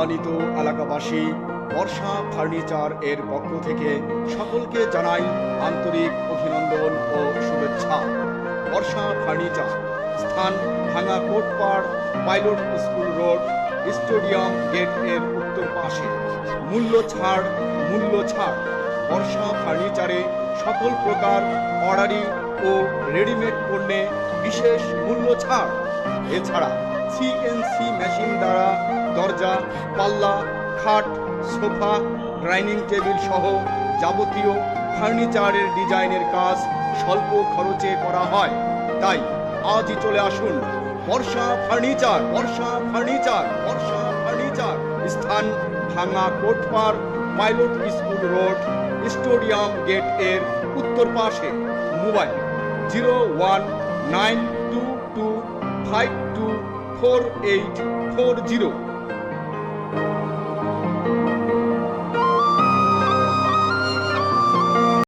সম্মানিত এলাকাবাসী, বর্ষা ফার্নিচার এর পক্ষ থেকে সকলকে জানাই আন্তরিক অভিনন্দন ও শুভেচ্ছা। বর্ষা ফার্নিচার, স্থান ভাঙা Kotpar, pilot school road, stadium gate এর উত্তর পাশে। মূল্য ছাড়। বর্ষা ফার্নিচারে সকল প্রকার অর্ডারি ও রেডিমেড পণ্যে বিশেষ মূল্য ছাড়। এছাড়া সিএনসি মেশিন দ্বারা দরজা, পাল্লা, খাট, সোফা, ডাইনিং টেবিল সহ যাবতীয় ফার্নিচারের ডিজাইনের কাজ স্বল্প খরচে করা হয়। তাই আজই চলে আসুন বর্ষা ফার্নিচার। স্থান ভাঙা Kotpar, pilot school road, stadium gate এর উত্তর পাশে। মোবাইল 0192252484